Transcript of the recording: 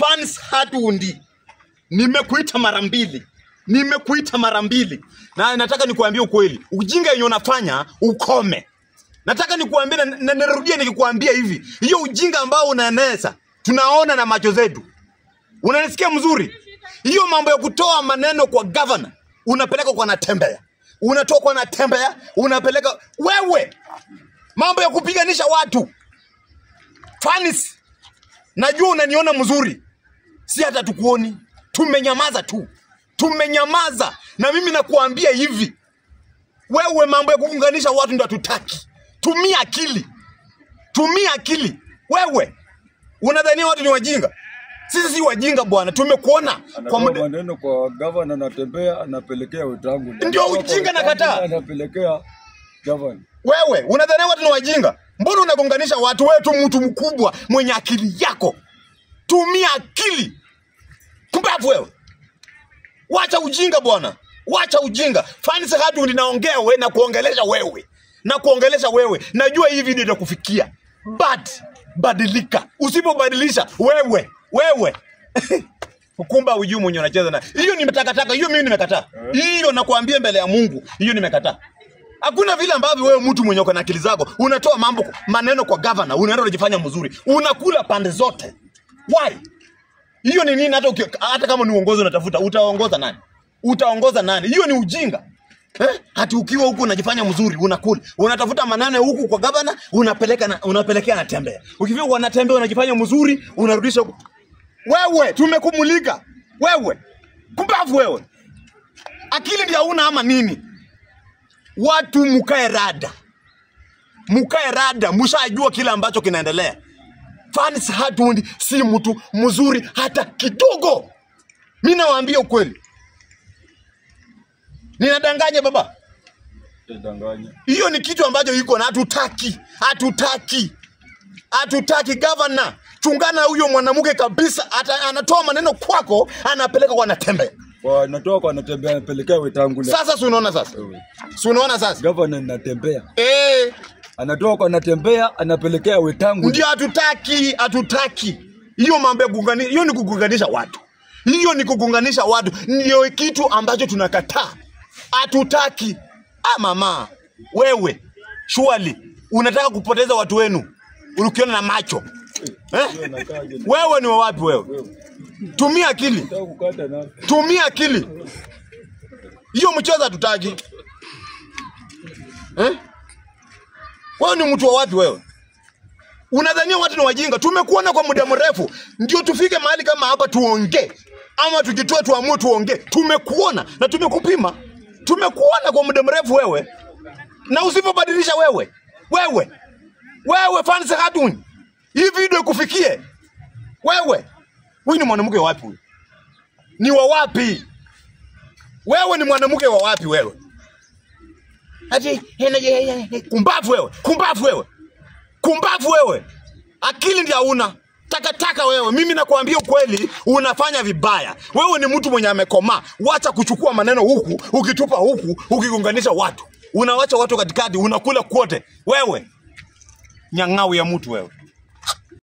Fans Hatundi, nimekuita mara mbili. Na nataka nikuambie ukweli. Ujinga yenye unafanya ukome. Nataka nikuambie na nirudie nikikuambia hivi. Hiyo ujinga ambao unaeneza tunaona na macho zetu. Unanisikia mzuri? Hiyo mambo ya kutoa maneno kwa governor unapeleka kwa Natembeya. Unatoa kwa Natembeya unapeleka wewe. Mambo ya kupiganisha watu. Fans, najua unaniona mzuri. Si hata tukuoni. Tumenyamaza tu. Tumenyamaza. Na mimi nakuambia hivi. Wewe mambo ya kuunganisha watu ndio tutaki. Tumia akili. Wewe unadhania watu ni wajinga? Sisi si wajinga bwana. Tumekuona kwa maneno kwa governor Natembeya anapelekea Wetangula. Ndio ujinga nakataa. Anapelekea governor. Wewe unadhania watu ni wajinga? Mbona unagonganisha watu? Wewe tu mtu mkubwa mwenye akili yako. Tumia akili. Kumbavu wewe. Wacha ujinga bwana. Wacha ujinga. Fans Hatundi naongea wewe na kuongelesha wewe. Najua hii video itakufikia. But badilika. Usipobadilisha wewe. Ukumba ujui mwenye unacheza na. Hiyo nimetakataka. Hiyo mimi nimekataa. Hiyo nakuambia mbele ya Mungu. Hiyo nimekataa. Hakuna vile ambavyo wewe mtu mwenye uko na akili zako unatoa maneno kwa governor, unaenda unajifanya mzuri. Unakula pande zote. Why? Hiyo ni nini? Hata kama ni uongozi unatafuta, utaongoza nani? Hiyo ni ujinga. Hati ukiwa huku unajifanya mzuri, unakula. Unatafuta maneno huku kwa governor, unapelekea Natembeya. Ukifika kwa Natembeya unajifanya mzuri, unarudisha huku. Wewe tumekumulika. Wewe kumbavu wewe. Akili ndio hauna ama nini? Watu mkae rada, mshajua kile ambacho kinaendelea. Fans Hatundi si mtu mzuri hata kidogo. Mimi nawaambia ukweli. Ninadanganya baba? Ninadanganya. Hiyo ni kitu ambacho iko na hatutaki governor. Chungana huyo mwanamke kabisa. Anatoa maneno kwako, anapeleka kwa Natembeya. Anatoa kwa Natembeya anapelekea Wetangula. Sasa si unaona sasa? Governor Natembeya. Anatoa kwa Natembeya anapelekea Wetangula. Ndio hatutaki. Hiyo mambo ya kuunganisha, hiyo ni kugunganisha watu. Ndio kitu ambacho tunakataa. Hatutaki. Mama, wewe surely unataka kupoteza watu wenu. Ukiona na macho. Wewe ni wapi wewe? Tumia akili. Hiyo mchezo hatutaki. Wewe ni mtu wa wapi wewe? Unadhania watu ni wajinga? Tumekuona kwa muda mrefu. Ndio tufike mahali kama hapa tuongee. Ama tujitoe tuamue tuongee. Tumekuona na tumekupima. Tumekuona kwa muda mrefu wewe. Na usipobadilisha wewe Fans Hatundi. Hii video ikufikie. Wewe ni mwanamke wa wapi wewe? Ni wa wapi? Wewe ni mwanamke wa wapi wewe? Kumbavu wewe. Akili ndio hauna. Takataka wewe. Mimi nakuambia ukweli, unafanya vibaya. Wewe ni mtu mwenye amekomaa. Wacha kuchukua maneno huku, ukitupa huku, ukigonganisha watu. Unawacha watu katikati, unakula kwote. Wewe nyang'au ya mtu wewe.